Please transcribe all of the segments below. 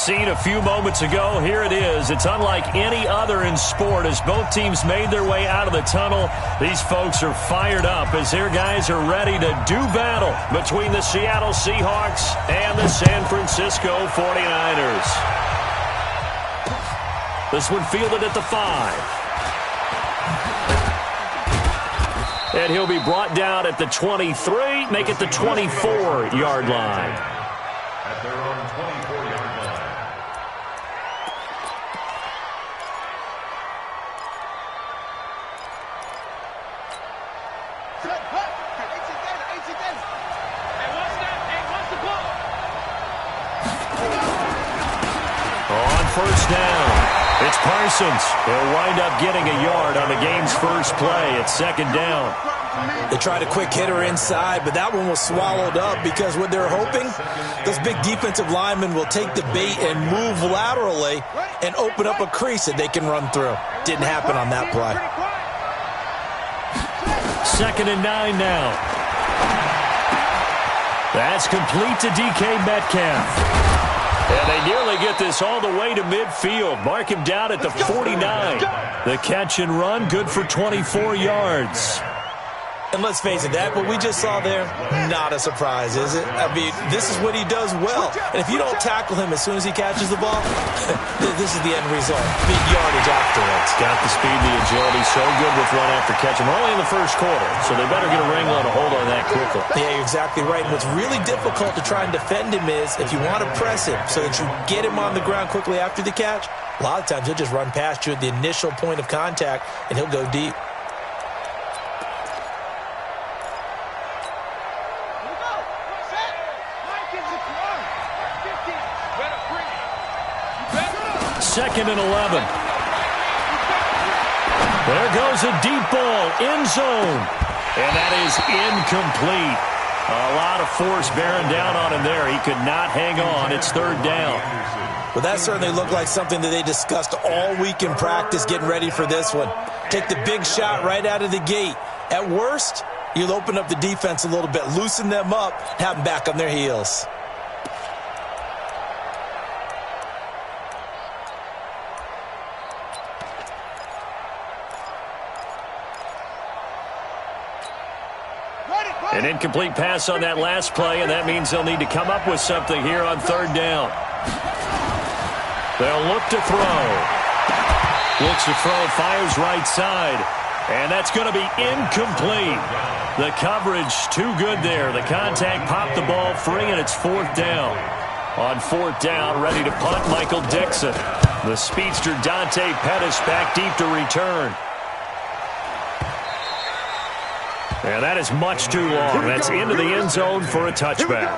scene a few moments ago. Here it is. It's unlike any other in sport as both teams made their way out of the tunnel. These folks are fired up as their guys are ready to do battle between the Seattle Seahawks and the San Francisco 49ers. This one fielded at the 5. And he'll be brought down at the 23, make it the 24-yard line. At their own 24-yard line. On first down. It's Parsons. He'll wind up getting a yard on the game's first play. It's second down. They tried a quick hitter inside, but that one was swallowed up because what they're hoping, those big defensive linemen will take the bait and move laterally and open up a crease that they can run through. Didn't happen on that play. Second and 9 now. That's complete to DK Metcalf. And they nearly get this all the way to midfield. Mark him down at the 49. The catch and run, good for 24 yards. And let's face it, that what we just saw there, not a surprise, is it? I mean, this is what he does well. And if you don't tackle him as soon as he catches the ball, this is the end result. Big yardage afterwards. Got the speed, the agility, so good with run after catch. And we're only in the first quarter, so they better get a wrangle and a hold on that quickly. Yeah, you're exactly right. And what's really difficult to try and defend him is if you want to press him so that you get him on the ground quickly after the catch, a lot of times he'll just run past you at the initial point of contact, and he'll go deep. Second and 11. There goes a deep ball, end zone. And that is incomplete. A lot of force bearing down on him there. He could not hang on. It's third down. Well, that certainly looked like something that they discussed all week in practice getting ready for this one. Take the big shot right out of the gate. At worst, you'll open up the defense a little bit, loosen them up, have them back on their heels. An incomplete pass on that last play, and that means they'll need to come up with something here on third down. They'll look to throw. Looks to throw, fires right side. And that's going to be incomplete. The coverage too good there. The contact popped the ball free, and it's fourth down. On fourth down, ready to punt, Michael Dixon. The speedster Dante Pettis back deep to return. And that is much too long. That's into the end zone for a touchback.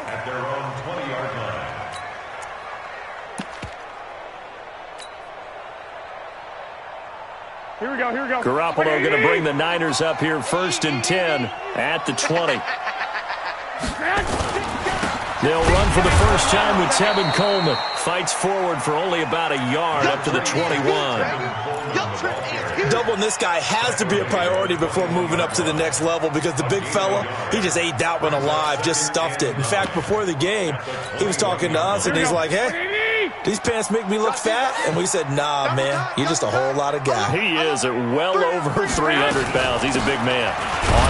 Here we go. Garoppolo going to bring the Niners up here first and 10 at the 20. They'll run for the first time with Tevin Coleman. Fights forward for only about a yard up to the 21. Doubling this guy has to be a priority before moving up to the next level because the big fella, he just ate that one alive, just stuffed it. In fact, before the game, he was talking to us, and he's like, hey, these pants make me look fat? And we said, nah, man, you're just a whole lot of guy. He is at well over 300 pounds. He's a big man.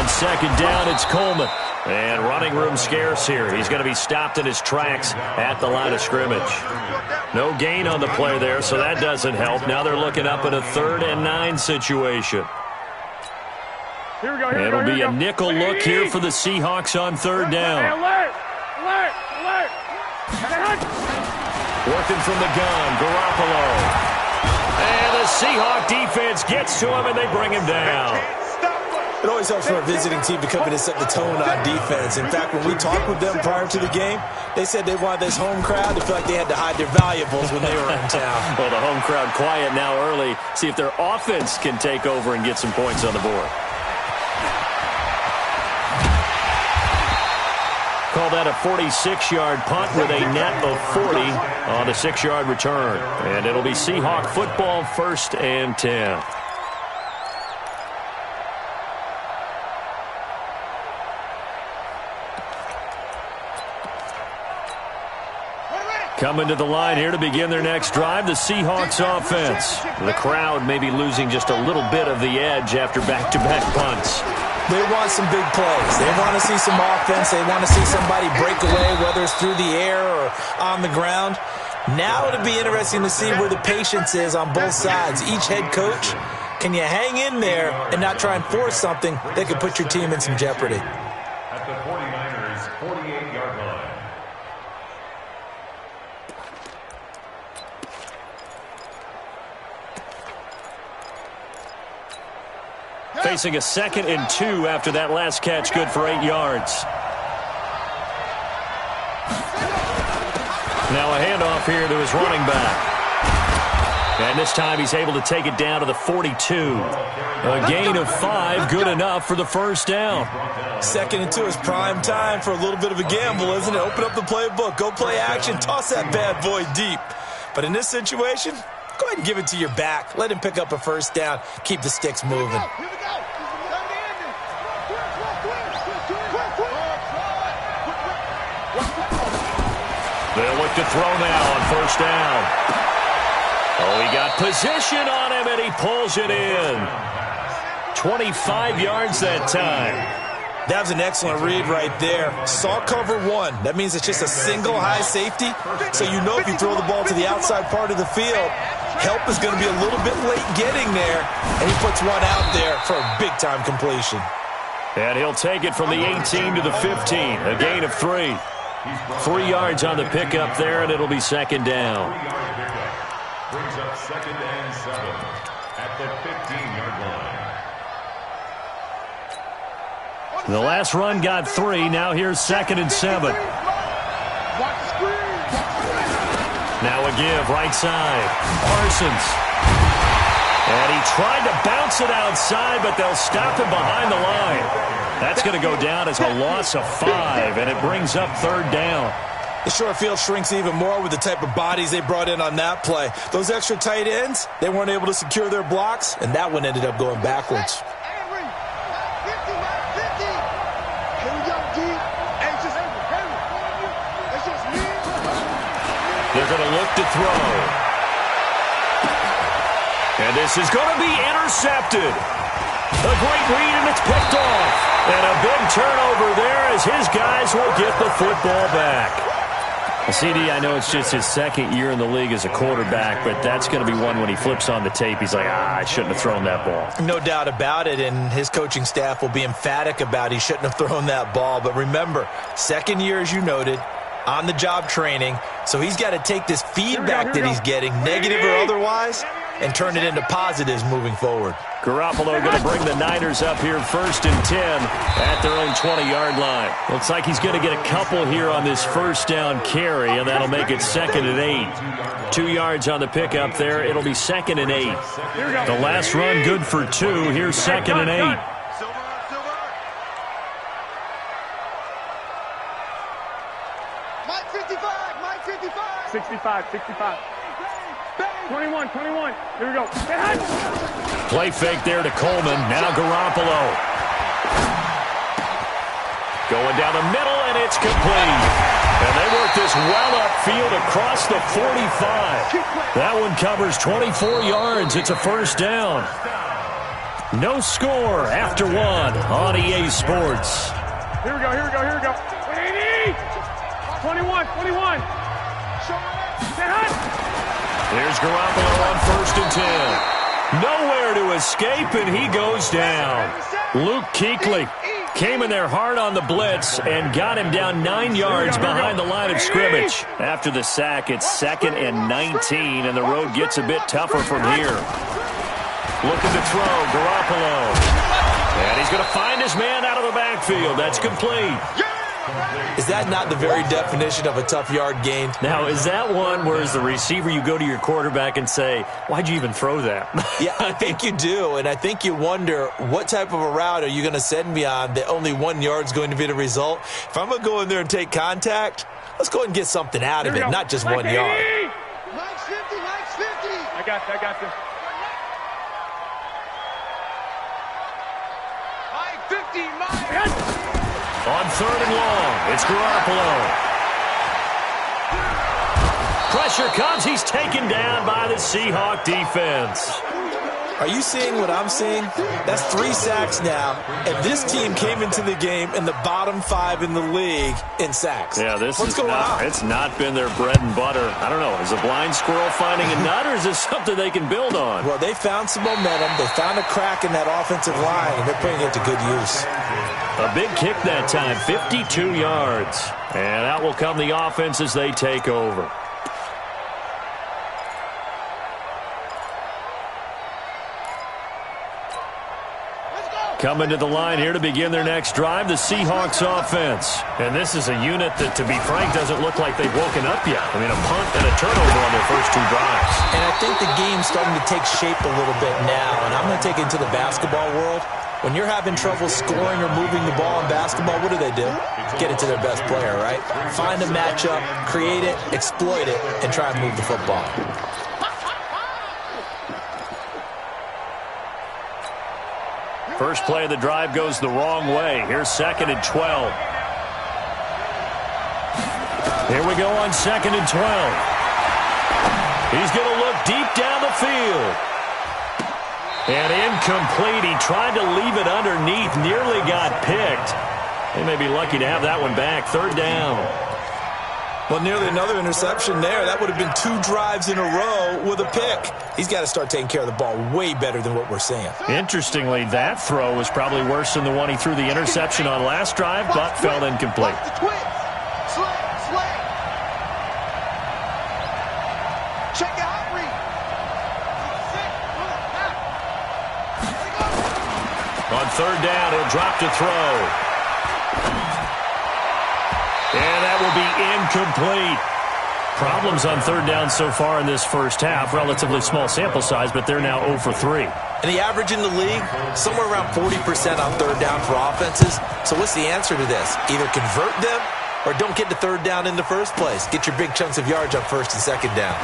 On second down, it's Coleman. And running room scarce here. He's going to be stopped in his tracks at the line of scrimmage. No gain on the play there, so that doesn't help. Now they're looking up at a 3rd and 9 situation. It'll be a nickel look here for the Seahawks on third down. Alert! Working from the gun, Garoppolo. And the Seahawk defense gets to him, and they bring him down. It always helps for a visiting team to come in and set the tone on defense. In fact, when we talked with them prior to the game, they said they wanted this home crowd to feel like they had to hide their valuables when they were in town. Well, the home crowd quiet now early. See if their offense can take over and get some points on the board. Call that a 46-yard punt with a net of 40 on a 6-yard return. And it'll be Seahawk football, 1st and 10. Coming to the line here to begin their next drive, the Seahawks offense. The crowd may be losing just a little bit of the edge after back-to-back punts. They want some big plays. They want to see some offense. They want to see somebody break away, whether it's through the air or on the ground. Now it'll be interesting to see where the patience is on both sides. Each head coach, can you hang in there and not try and force something that could put your team in some jeopardy? At the 49ers' 48-yard line. Facing a 2nd and 2 after that last catch, good for 8 yards. Now a handoff here to his running back. And this time he's able to take it down to the 42. A gain of 5, good enough for the first down. 2nd and 2 is prime time for a little bit of a gamble, isn't it? Open up the playbook, go play action, toss that bad boy deep. But in this situation, go ahead and give it to your back. Let him pick up a first down. Keep the sticks moving. They'll look to throw now on first down. Oh, he got position on him, and he pulls it in. 25 yards that time. That was an excellent read right there. Saw cover 1. That means it's just a single high safety. So you know if you throw the ball to the outside part of the field, help is going to be a little bit late getting there. And he puts one out there for a big-time completion. And he'll take it from the 18 to the 15. A gain of 3. 3 yards on the pickup there, and it'll be second down. Brings up 2nd and 7 at the 15-yard line. The last run got 3. Now here's 2nd and 7. Now a give, right side. Parsons. And he tried to bounce it outside, but they'll stop him behind the line. That's going to go down as a loss of 5, and it brings up 3rd down. The short field shrinks even more with the type of bodies they brought in on that play. Those extra tight ends, they weren't able to secure their blocks, and that one ended up going backwards. They're going to look to throw. And this is going to be intercepted. A great read, and it's picked off. And a big turnover there as his guys will get the football back. CD, I know it's just his 2nd year in the league as a quarterback, but that's going to be one when he flips on the tape. He's like, I shouldn't have thrown that ball. No doubt about it, and his coaching staff will be emphatic about he shouldn't have thrown that ball. But remember, 2nd year, as you noted, on-the-job training, so he's got to take this feedback that he's getting, negative or otherwise, and turn it into positives moving forward. Garoppolo going to bring the Niners up here 1st and 10 at their own 20-yard line. Looks like he's going to get a couple here on this first down carry, and that'll make it 2nd and 8. 2 yards on the pickup there. It'll be 2nd and 8. The last run good for 2. Here's 2nd and 8. Mike 55. 65. 21. Here we go. Play fake there to Coleman. Now Garoppolo. Going down the middle, and it's complete. And they work this well upfield across the 45. That one covers 24 yards. It's a first down. No score after 1 on EA Sports. Here we go. 21. There's Garoppolo on 1st and 10. Nowhere to escape, and he goes down. Luke Kuechly came in there hard on the blitz and got him down 9 yards behind the line of scrimmage. After the sack, it's 2nd and 19, and the road gets a bit tougher from here. Looking to throw, Garoppolo. And he's going to find his man out of the backfield. That's complete. Is that not the very definition of a tough yard gain? Now, is that one where as the receiver you go to your quarterback and say, why'd you even throw that? Yeah, I think you do, and I think you wonder what type of a route are you going to send me on that only 1 yard's going to be the result? If I'm going to go in there and take contact, let's go ahead and get something out of it, not just 1 yard. Mike's 50. I got you. Mike 50, Mike. On 3rd and long, it's Garoppolo. pressure comes. He's taken down by the Seahawk defense. Are you seeing what I'm seeing? That's 3 sacks now, and this team came into the game in the bottom 5 in the league in sacks. Yeah, What's going on? It's not been their bread and butter. I don't know. Is a blind squirrel finding a nut, or is this something they can build on? Well, they found some momentum. They found a crack in that offensive line, and they're putting it to good use. A big kick that time, 52 yards. And out will come the offense as they take over. Coming to the line here to begin their next drive, the Seahawks offense. And this is a unit that, to be frank, doesn't look like they've woken up yet. I mean, a punt and a turnover on their first 2 drives. And I think the game's starting to take shape a little bit now. And I'm going to take it into the basketball world. When you're having trouble scoring or moving the ball in basketball, what do? Get it to their best player, right? Find a matchup, create it, exploit it, and try and move the football. First play of the drive goes the wrong way. Here's 2nd and 12. Here we go on 2nd and 12. He's going to look deep down the field. And incomplete. He tried to leave it underneath. Nearly got picked. They may be lucky to have that one back. 3rd down. Well, nearly another interception there. That would have been 2 drives in a row with a pick. He's got to start taking care of the ball way better than what we're seeing. Interestingly, that throw was probably worse than the one he threw the interception on last drive, but fell incomplete. On 3rd down, he'll drop to throw. And that will be incomplete. Problems on 3rd down so far in this first half. Relatively small sample size, but they're now 0 for 3. And the average in the league, somewhere around 40% on 3rd down for offenses. So what's the answer to this? Either convert them or don't get to 3rd down in the first place. Get your big chunks of yards on 1st and 2nd down.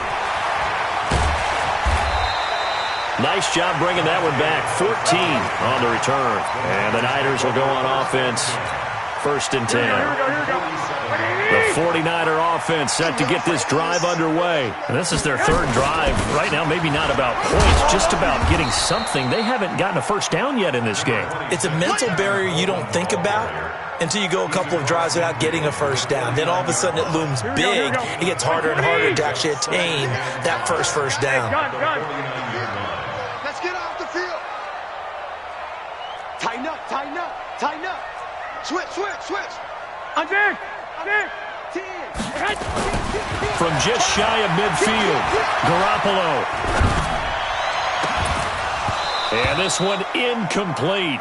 Nice job bringing that one back. 14 on the return. And the Niners will go on offense. 1st and 10. The 49er offense set to get this drive underway. And this is their 3rd drive. Right now, maybe not about points, just about getting something. They haven't gotten a first down yet in this game. It's a mental barrier you don't think about until you go a couple of drives without getting a first down. Then all of a sudden it looms big. It gets harder and harder to actually attain that first down. Let's get off the field. Tighten up, tighten up, tighten up. Switch. Under. 10. From just shy of midfield, Garoppolo. And this one incomplete.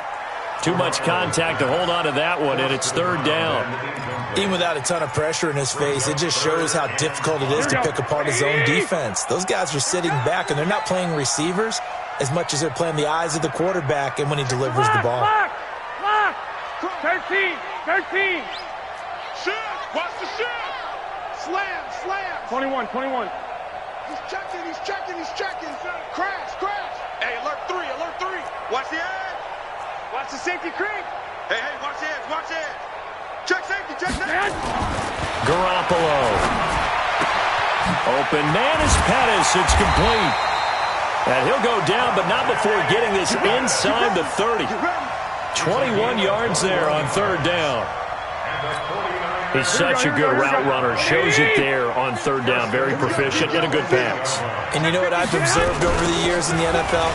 Too much contact to hold on to that one, and it's 3rd down. Even without a ton of pressure in his face, it just shows how difficult it is to pick apart his own defense. Those guys are sitting back, and they're not playing receivers as much as they're playing the eyes of the quarterback and when he delivers the ball. 13. Shoot. Watch the shoot. Slam. 21. He's checking. Crash. Hey, alert 3. Watch the edge. Watch the safety creep. Hey, watch the edge. Check safety. Garoppolo. Open man is Pettis. It's complete. And he'll go down, but not before getting this inside the 30. 21 yards there on 3rd down. He's such a good route runner. Shows it there on 3rd down. Very proficient and a good pass. And you know what I've observed over the years in the NFL?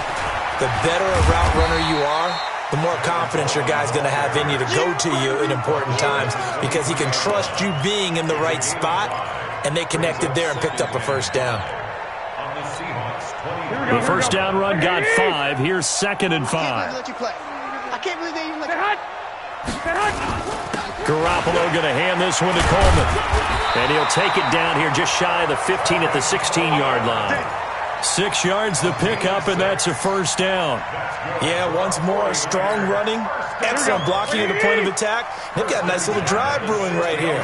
The better a route runner you are, the more confidence your guy's going to have in you to go to you in important times because he can trust you being in the right spot, and they connected there and picked up a first down. The first down run got 5. Here's 2nd and 5. I can't believe they even let Garoppolo going to hand this one to Coleman. And he'll take it down here just shy of the 15 at the 16-yard line. 6 yards to pick up, and that's a first down. Yeah, once more, strong running, excellent blocking at the point of attack. They've got a nice little drive brewing right here.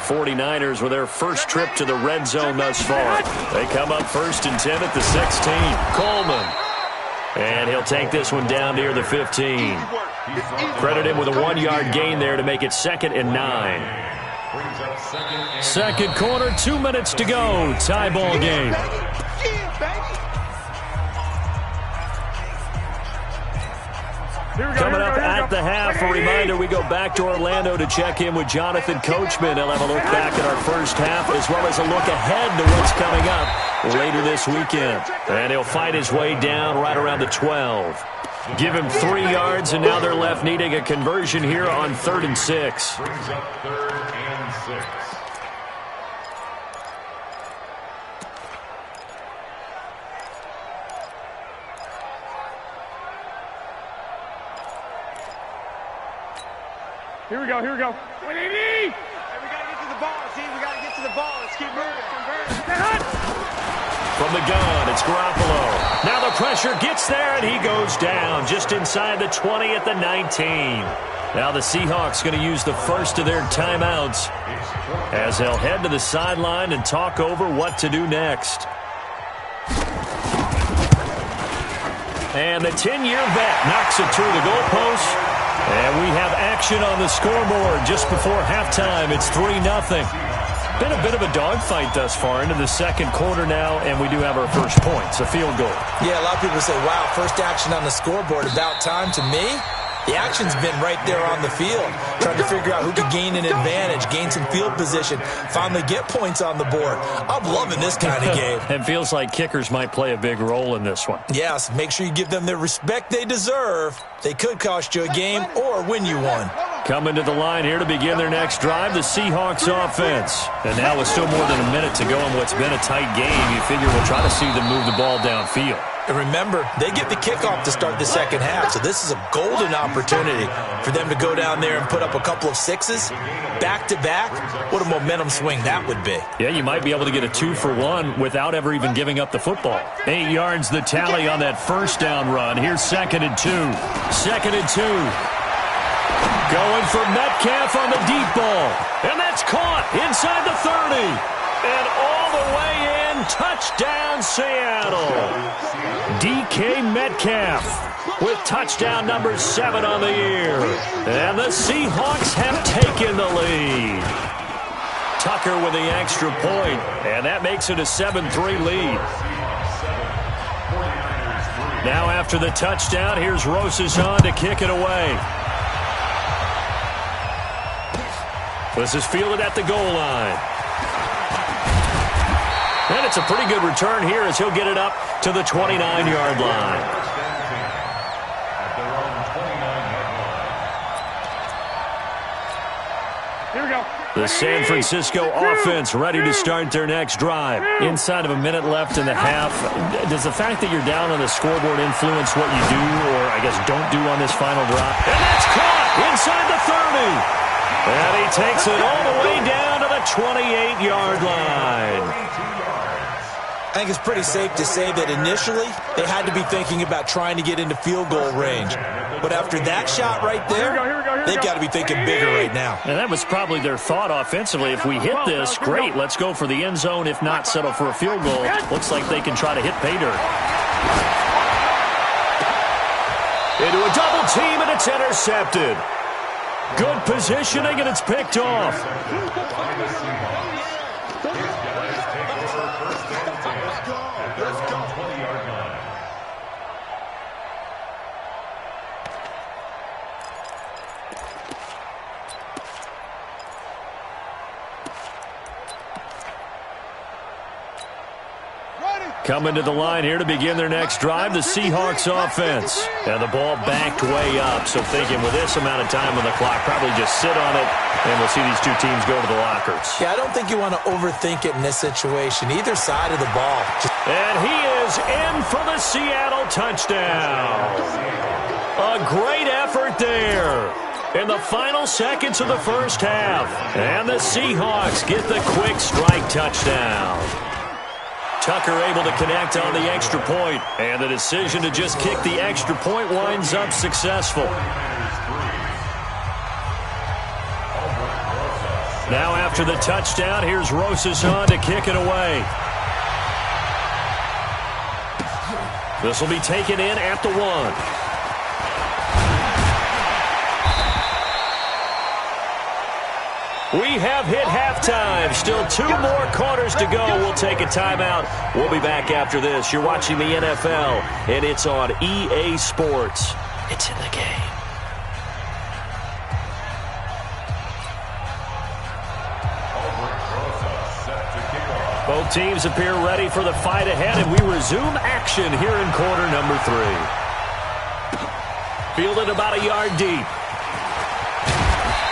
49ers with their first trip to the red zone thus far. They come up 1st and 10 at the 16. Coleman. And he'll take this one down near the 15. Credit him with a 1-yard gain there to make it 2nd and 9. Brings up second. Second quarter, 2 minutes to go. Tie ball game. Coming up at the half, a reminder, we go back to Orlando to check in with Jonathan Coachman. He'll have a look back at our first half as well as a look ahead to what's coming up later this weekend. And he'll fight his way down right around the 12. Give him 3 yards, and now they're left needing a conversion here on 3rd and 6. Brings up 3rd and 6. Here we go, here we go. What do you need? Hey, we got to get to the ball, see? We got to get to the ball. Let's keep moving. From the gun, it's Garoppolo. Now the pressure gets there, and he goes down just inside the 20 at the 19. Now the Seahawks going to use the first of their timeouts as they'll head to the sideline and talk over what to do next. And the 10-year vet knocks it through the goalpost. And we have action on the scoreboard just before halftime. It's 3-0. Been a bit of a dogfight thus far into the second quarter now, and we do have our first points, a field goal. Yeah, a lot of people say, wow, first action on the scoreboard, about time. To me, the action's been right there on the field, trying to figure out who could gain an advantage, gain some field position, finally get points on the board. I'm loving this kind of game. It feels like kickers might play a big role in this one. Yes, make sure you give them the respect they deserve. They could cost you a game or win you one. Coming to the line here to begin their next drive, the Seahawks offense. And now with still more than a minute to go in what's been a tight game, you figure we'll try to see them move the ball downfield. And remember, they get the kickoff to start the second half, so this is a golden opportunity for them to go down there and put up a couple of sixes back-to-back. What a momentum swing that would be. Yeah, you might be able to get a 2-for-1 without ever even giving up the football. 8 yards the tally on that first down run. Here's 2nd and 2. 2nd and 2. Going for Metcalf on the deep ball. And that's caught inside the 30. And all the way in, touchdown Seattle. DK Metcalf with touchdown number 7 on the year. And the Seahawks have taken the lead. Tucker with the extra point, and that makes it a 7-3 lead. Now after the touchdown, here's Rosas on to kick it away. This is fielded at the goal line. And it's a pretty good return here as he'll get it up to the 29-yard line. Here we go. The San Francisco offense ready to start their next drive. Inside of a minute left in the half. Does the fact that you're down on the scoreboard influence what you do or, I guess, don't do on this final drop? And that's caught inside the 30. And he takes it all the way down to the 28-yard line. I think it's pretty safe to say that initially they had to be thinking about trying to get into field goal range. But after that shot right there, they've got to be thinking bigger right now. And that was probably their thought offensively. If we hit this, great, let's go for the end zone. If not, settle for a field goal. Looks like they can try to hit pay dirt. Into a double team, and it's intercepted. Good positioning, and it's picked off. Coming to the line here to begin their next drive, the Seahawks offense. And the ball backed way up, so thinking with this amount of time on the clock, probably just sit on it, and we'll see these two teams go to the lockers. Yeah, I don't think you want to overthink it in this situation, either side of the ball. And he is in for the Seattle touchdown. A great effort there in the final seconds of the first half. And the Seahawks get the quick strike touchdown. Tucker able to connect on the extra point, and the decision to just kick the extra point winds up successful. Now after the touchdown, here's Rosas on to kick it away. This will be taken in at the 1. We have hit halftime. Still 2 more quarters to go. We'll take a timeout. We'll be back after this. You're watching the NFL, and it's on EA Sports. It's in the game. Both teams appear ready for the fight ahead, and we resume action here in quarter number 3. Fielded about a yard deep.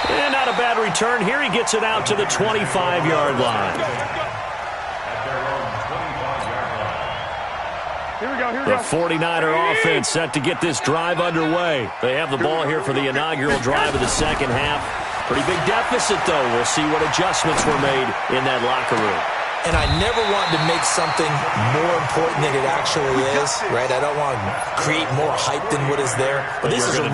And not a bad return here. He gets it out to the 25-yard line. The 49er offense set to get this drive underway. They have the ball here for the inaugural drive of the second half. Pretty big deficit, though. We'll see what adjustments were made in that locker room. And I never wanted to make something more important than it actually is, right? I don't want to create more hype than what is there. But this is I'm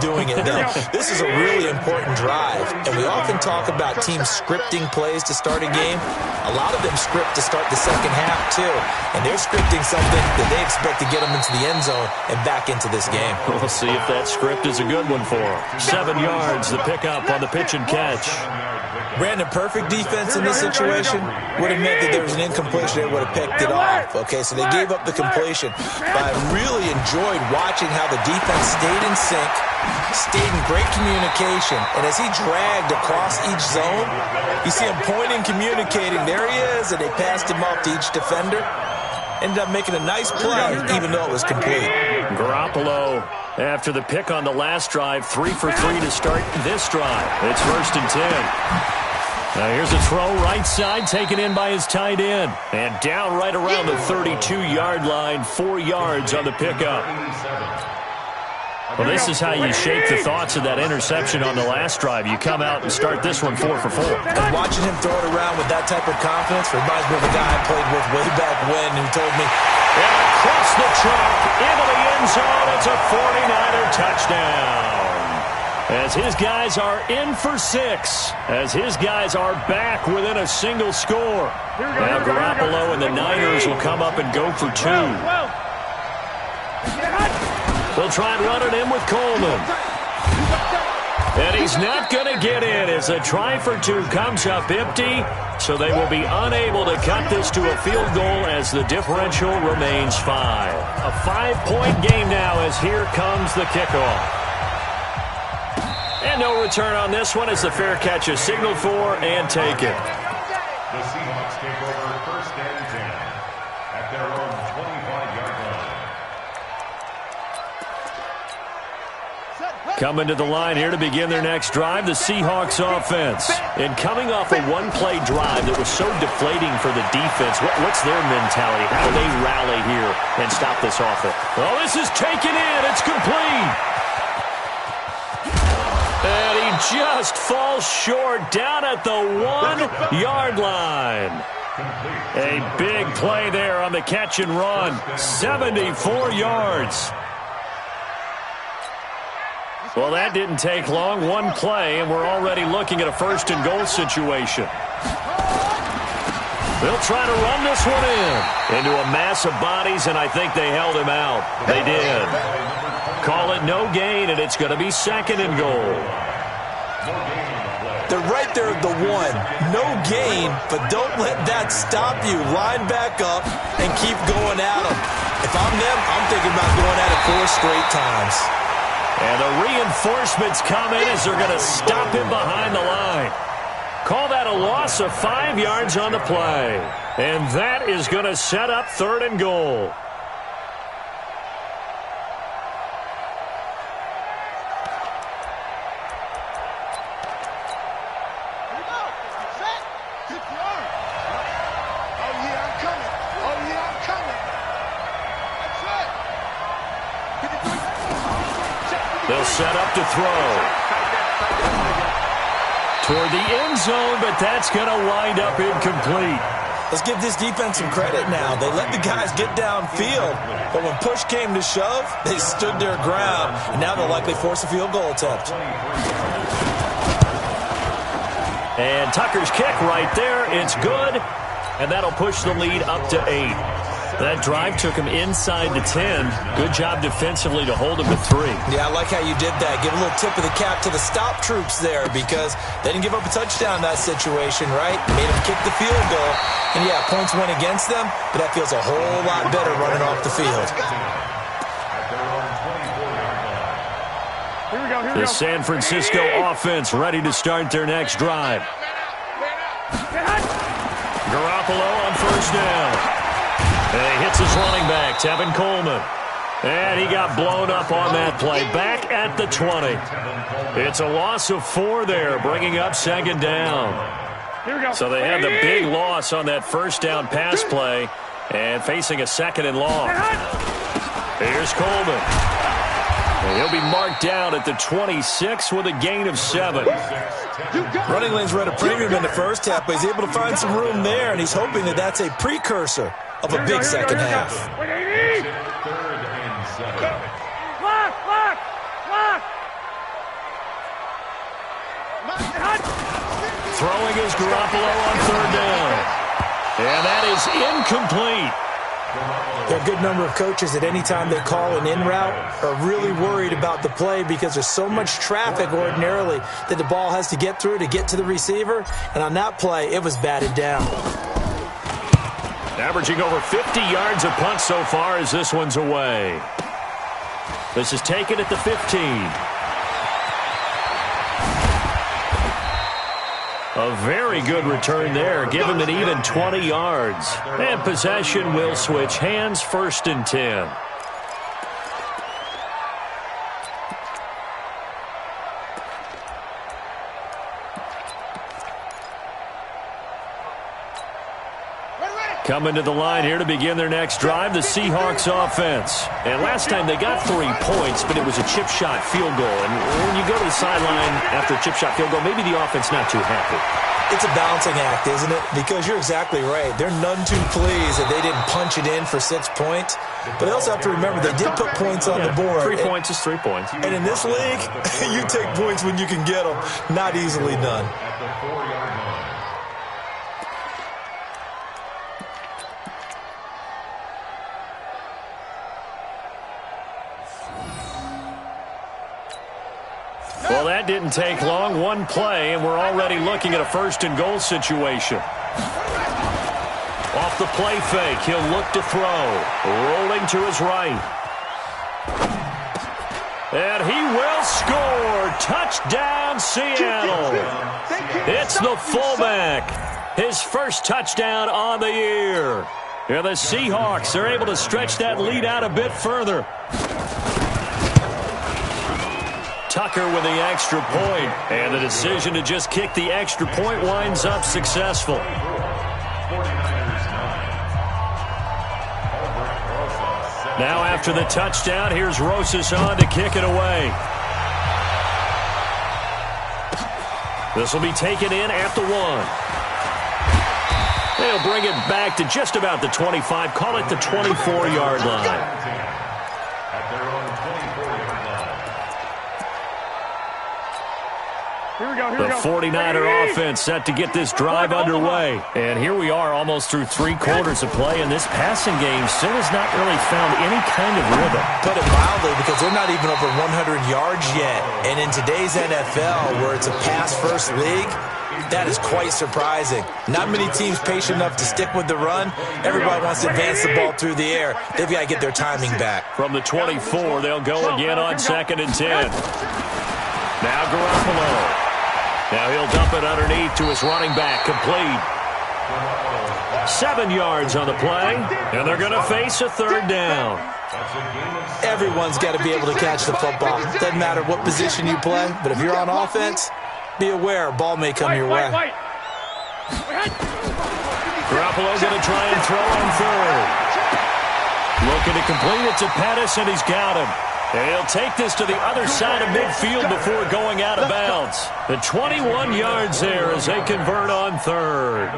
doing it now. This is a really important drive. And we often talk about teams scripting plays to start a game. A lot of them script to start the second half, too. And they're scripting something that they expect to get them into the end zone and back into this game. We'll see if that script is a good one for them. 7 yards, the pickup on the pitch and catch. Brandon, perfect defense in this situation would have meant that there was an incompletion. They would have picked it off. Okay, so they gave up the completion. But I really enjoyed watching how the defense stayed in sync, stayed in great communication. And as he dragged across each zone, you see him pointing, communicating. There he is, and they passed him off to each defender. Ended up making a nice play, even though it was complete. Garoppolo, after the pick on the last drive, 3 for 3 to start this drive. It's 1st and 10. Now here's a throw right side, taken in by his tight end. And down right around the 32-yard line, 4 yards on the pickup. Well, this is how you shape the thoughts of that interception on the last drive. You come out and start this one 4 for 4. And watching him throw it around with that type of confidence reminds me of a guy I played with way back when who told me, and across the chalk, into the end zone, it's a 49er touchdown. As his guys are in for 6. As his guys are back within a single score. Now Garoppolo and the Niners will come up and go for 2. They'll try and run it in with Coleman. And he's not going to get in as a try for 2 comes up empty. So they will be unable to cut this to a field goal as the differential remains 5. A 5-point game now as here comes the kickoff. And no return on this one as the fair catch is signaled for and taken. The Seahawks take over 1st and 10 at their own 25-yard line. Coming to the line here to begin their next drive, the Seahawks offense. And coming off a one-play drive that was so deflating for the defense, what's their mentality? How do they rally here and stop this offense? Well, this is taken in. It's complete. And he just falls short down at the 1-yard line. A big play there on the catch and run. 74 yards. Well, that didn't take long. One play, and we're already looking at a 1st and goal situation. They'll try to run this one into a mass of bodies, and I think they held him out. They did. Call it no gain, and it's going to be 2nd and goal. They're right there at the 1. No gain, but don't let that stop you. Line back up and keep going at them. If I'm them, I'm thinking about going at it 4 straight times. And the reinforcements come in as they're going to stop him behind the line. Call that a loss of 5 yards on the play. And that is going to set up 3rd and goal. They'll set up to throw. Toward the end zone, but that's going to wind up incomplete. Let's give this defense some credit now. They let the guys get downfield, but when push came to shove, they stood their ground, and now they'll likely force a field goal attempt. And Tucker's kick right there. It's good, and that'll push the lead up to 8. That drive took him inside the 10. Good job defensively to hold him to 3. Yeah, I like how you did that. Give a little tip of the cap to the stop troops there because they didn't give up a touchdown in that situation, right? Made them kick the field goal. And, yeah, points went against them, but that feels a whole lot better running off the field. The San Francisco offense ready to start their next drive. Garoppolo on first down. And he hits his running back, Tevin Coleman. And he got blown up on that play. Back at the 20. It's a loss of 4 there, bringing up second down. So they had the big loss on that first down pass play and facing a second and long. Here's Coleman. And he'll be marked down at the 26 with a gain of 7. Running lanes were at a premium in the first half, but he's able to find some room there, and he's hoping that that's a precursor of a big second half. Throwing is Garoppolo on third down. And that is incomplete. There are a good number of coaches at any time they call an in route are really worried about the play because there's so much traffic ordinarily that the ball has to get through to get to the receiver. And on that play, it was batted down. Averaging over 50 yards a punt so far as this one's away. This is taken at the 15. A very good return there. Give him an even 20 yards. And possession will switch hands, 1st and 10. Coming to the line here to begin their next drive, the Seahawks offense. And last time they got 3 points, but it was a chip shot field goal. And when you go to the sideline after a chip shot field goal, maybe the offense not too happy. It's a balancing act, isn't it? Because you're exactly right. They're none too pleased that they didn't punch it in for 6 points. But they also have to remember they did put points on the board. 3 points is 3 points. And in this league, you take points when you can get them. Not easily done. Well, that didn't take long. 1 play, and we're already looking at a 1st and goal situation. Off the play fake, he'll look to throw. Rolling to his right. And he will score. Touchdown, Seattle. It's the fullback. His first touchdown on the year. And the Seahawks are able to stretch that lead out a bit further. Tucker with the extra point, and the decision to just kick the extra point winds up successful. Now after the touchdown, here's Rosas on to kick it away. This will be taken in at the 1. They'll bring it back to just about the 25, call it the 24-yard line. The 49er offense set to get this drive underway. And here we are almost through 3 quarters of play, and this passing game still has not really found any kind of rhythm. Put it mildly, because they're not even over 100 yards yet. And in today's NFL, where it's a pass-first league, that is quite surprising. Not many teams patient enough to stick with the run. Everybody wants to advance the ball through the air. They've got to get their timing back. From the 24, they'll go again on 2nd and 10. Now Garoppolo. Now he'll dump it underneath to his running back, complete. 7 yards on the play, and they're going to face a 3rd down. Everyone's got to be able to catch the football. Doesn't matter what position you play, but if you're on offense, be aware a ball may come your way. Garoppolo going to try and throw on 3rd. Looking to complete it to Pettis, and he's got him. And he'll take this to the other side of midfield before going out of bounds. The 21 yards there as they convert on 3rd.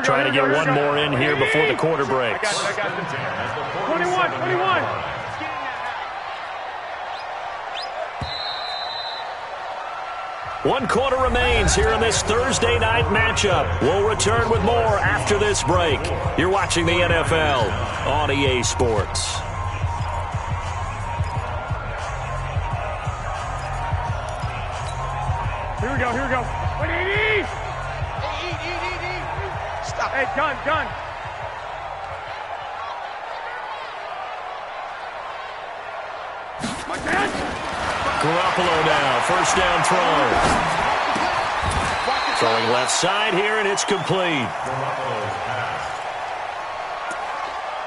Trying to get one more in here before the quarter breaks. 21. 1 quarter remains here in this Thursday night matchup. We'll return with more after this break. You're watching the NFL on EA Sports. Here we go, here we go. Wait, eat! Eat! Stop. Hey, gun. My dad! Garoppolo now, first down throw. Throwing left side here, and it's complete.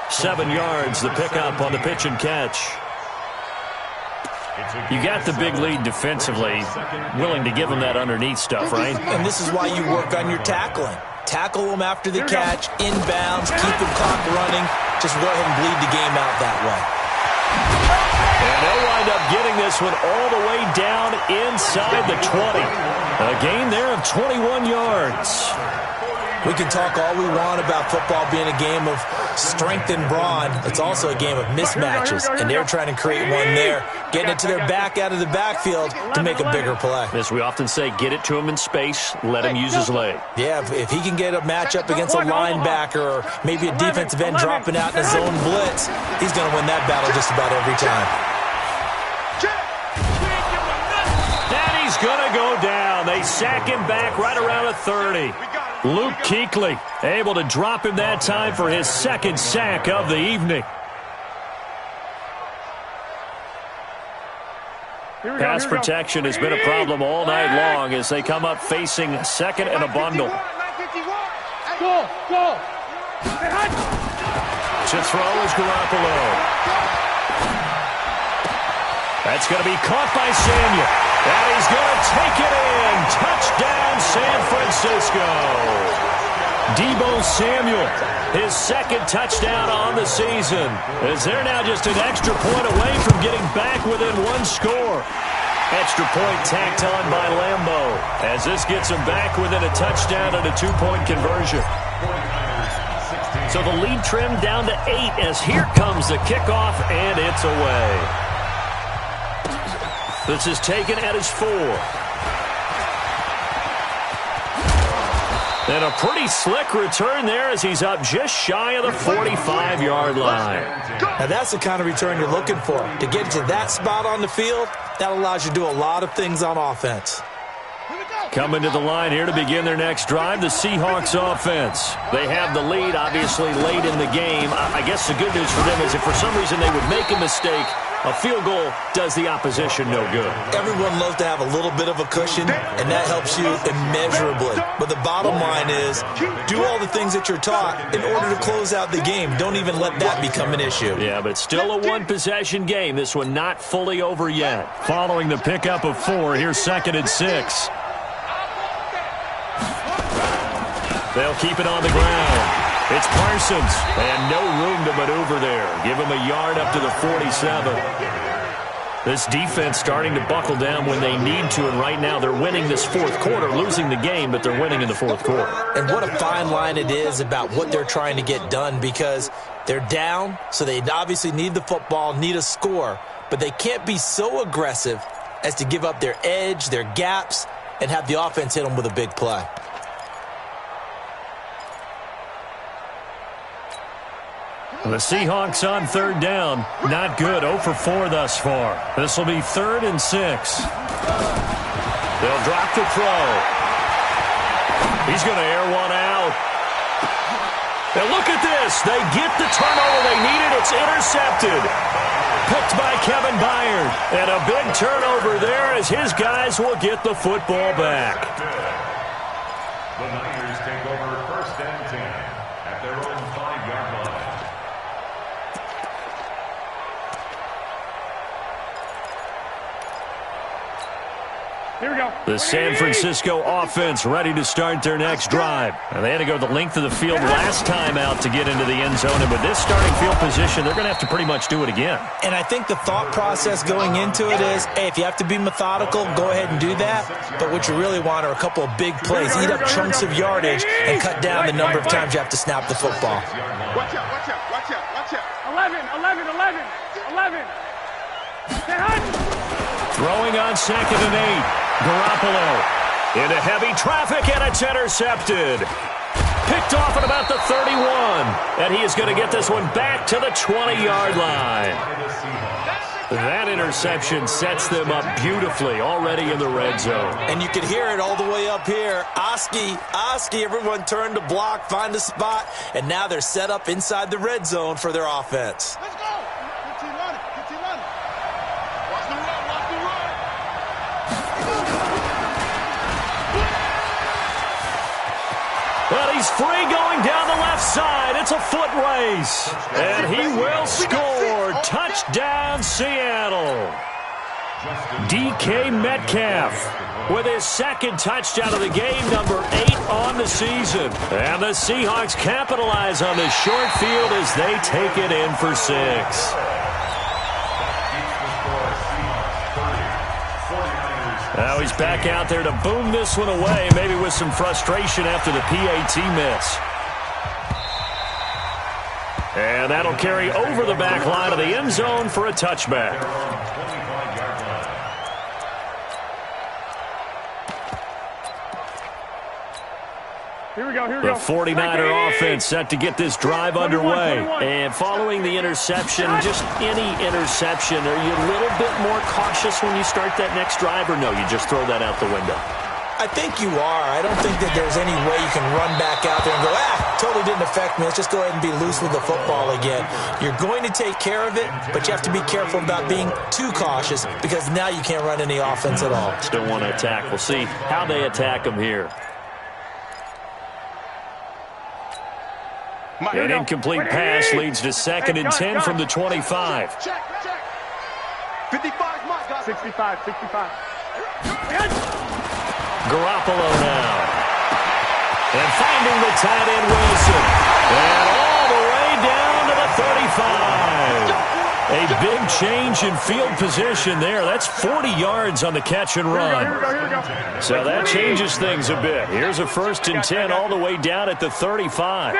7 yards, the pickup on the pitch and catch. You got the big lead defensively, willing to give them that underneath stuff, right? And this is why you work on your tackling. Tackle them after the catch, inbounds, keep the clock running. Just go ahead and bleed the game out that way. And they'll wind up getting this one all the way down inside the 20. A gain there of 21 yards. We can talk all we want about football being a game of strength and brawn. It's also a game of mismatches, and they're trying to create one there, getting it to their back out of the backfield to make a bigger play. As we often say, get it to him in space, let him use his leg. Yeah, if he can get a matchup against a linebacker or maybe a defensive end dropping out in a zone blitz, he's going to win that battle just about every time. And he's going to go down. They sack him back right around the 30. Luke Kuechly able to drop him that time for his second sack of the evening. Pass protection has been a problem all night long as they come up facing second and a bundle. Go! To throw is Garoppolo. That's going to be caught by Samuel. And he's going to take it in. Touchdown, San Francisco. Deebo Samuel, his second touchdown on the season, as they're now just an extra point away from getting back within 1 score. Extra point tacked on by Lambeau, as this gets them back within a touchdown and a 2-point conversion. So the lead trimmed down to 8 as here comes the kickoff, and it's away. This is taken at his 4. And a pretty slick return there as he's up just shy of the 45-yard line. Now that's the kind of return you're looking for. To get to that spot on the field, that allows you to do a lot of things on offense. Coming to the line here to begin their next drive, the Seahawks offense. They have the lead, obviously, late in the game. I guess the good news for them is if for some reason they would make a mistake, a field goal does the opposition no good. Everyone loves to have a little bit of a cushion, and that helps you immeasurably. But the bottom line is, do all the things that you're taught in order to close out the game. Don't even let that become an issue. Yeah, but still a one-possession game. This one not fully over yet. Following the pickup of 4, here's 2nd and 6. They'll keep it on the ground. It's Parsons, and no room to maneuver there. Give him a yard up to the 47. This defense starting to buckle down when they need to, and right now they're winning this 4th quarter, losing the game, but they're winning in the 4th quarter. And what a fine line it is about what they're trying to get done, because they're down, so they obviously need the football, need a score, but they can't be so aggressive as to give up their edge, their gaps, and have the offense hit them with a big play. The Seahawks on 3rd down. Not good. 0 for 4 thus far. This will be 3rd and 6. They'll drop the throw. He's going to air one out. And look at this. They get the turnover they needed. It's intercepted. Picked by Kevin Byard. And a big turnover there as his guys will get the football back. The Niners take over 1st and 10 at their own 5-yard line. Here we go. The San Francisco offense ready to start their next drive. And they had to go the length of the field last time out to get into the end zone. And with this starting field position, they're going to have to pretty much do it again. And I think the thought process going into it is, hey, if you have to be methodical, go ahead and do that. But what you really want are a couple of big plays, eat up chunks of yardage, and cut down the number of times you have to snap the football. Watch out, watch out, watch out, watch out. 11. Throwing on 2nd and 8. Garoppolo Into heavy traffic, and it's intercepted. Picked off at about the 31. And he is going to get this one back to the 20-yard line. That interception sets them up beautifully already in the red zone. And you can hear it all the way up here. Oski, everyone turned to block, find a spot, and now they're set up inside the red zone for their offense. Let's go. Good team running. Good team running. Watch the run. Watch the run. Well, he's free going down the left side. It's a foot race. And he will score. Touchdown, Seattle. DK Metcalf with his second touchdown of the game, number 8 on the season. And the Seahawks capitalize on this short field as they take it in for 6. Now he's back out there to boom this one away, maybe with some frustration after the PAT miss. And that'll carry over the back line of the end zone for a touchback. Here we go. The 49er offense set to get this drive underway. And following the interception, just any interception, are you a little bit more cautious when you start that next drive, or no, you just throw that out the window? I think you are. I don't think that there's any way you can run back out there and go, totally didn't affect me. Let's just go ahead and be loose with the football again. You're going to take care of it, but you have to be careful about being too cautious because now you can't run any offense at all. Still want to attack. We'll see how they attack them here. An incomplete pass leads to 2nd and 10 from the 25. Check. 55, my God. 65. Garoppolo now. And finding the tight end Wilson. And all the way down to the 35. A big change in field position there. That's 40 yards on the catch and run. Here we go. So that changes things a bit. Here's a 1st and 10 all the way down at the 35.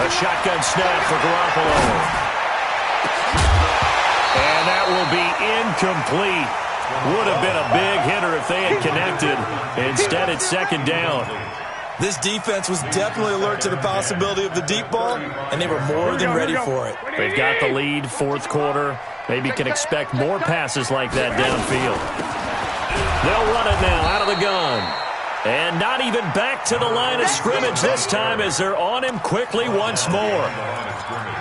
A shotgun snap for Garoppolo. And that will be incomplete. Would have been a big hitter if they had connected. Instead, it's 2nd down. This defense was definitely alert to the possibility of the deep ball, and they were more than ready for it. They've got the lead, 4th quarter. Maybe can expect more passes like that downfield. They'll run it now out of the gun. And not even back to the line of scrimmage this time as they're on him quickly once more.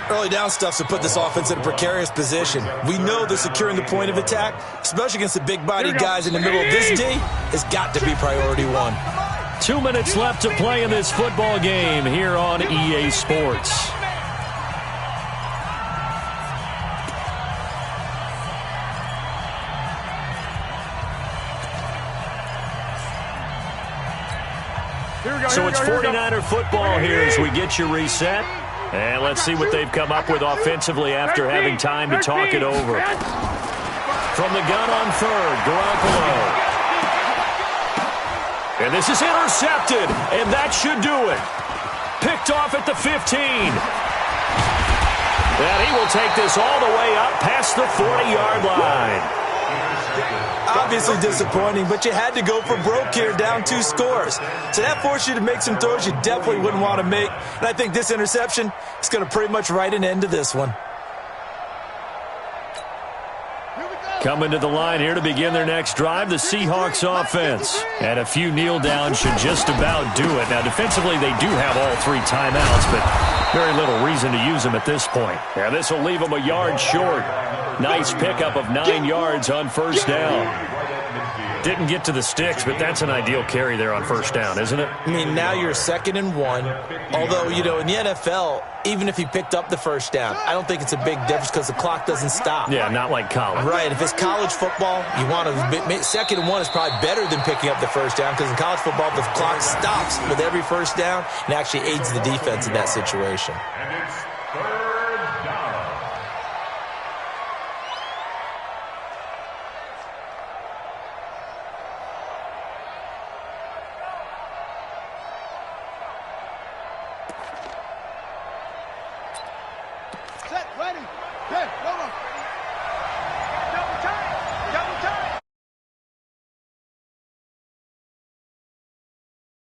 Early down stuff's to put this offense in a precarious position. We know that securing the point of attack, especially against the big-bodied guys in the middle of this D, has got to be priority 1. 2 minutes left to play in this football game here on EA Sports. So it's 49er football here as we get you reset. And let's see what they've come up with offensively after having time to talk it over. From the gun on 3rd, Garoppolo. And this is intercepted, and that should do it. Picked off at the 15. And he will take this all the way up past the 40-yard line. Obviously disappointing, but you had to go for broke here, down 2 scores. So that forced you to make some throws you definitely wouldn't want to make. And I think this interception is going to pretty much write an end to this one. Coming to the line here to begin their next drive, the Seahawks offense. And a few kneel downs should just about do it. Now, defensively, they do have all 3 timeouts, but very little reason to use them at this point. Now, this will leave them a yard short. Nice pickup of 9 yards on 1st down. Didn't get to the sticks, but that's an ideal carry there on 1st down, isn't it? I mean, now you're 2nd and 1. Although, you know, in the NFL, even if he picked up the 1st down, I don't think it's a big difference because the clock doesn't stop. Yeah, not like college. Right. If it's college football, you want to 2nd and 1 is probably better than picking up the 1st down because in college football, the clock stops with every 1st down and actually aids the defense in that situation. And it's 3rd down. Set, ready. Hey, hold on.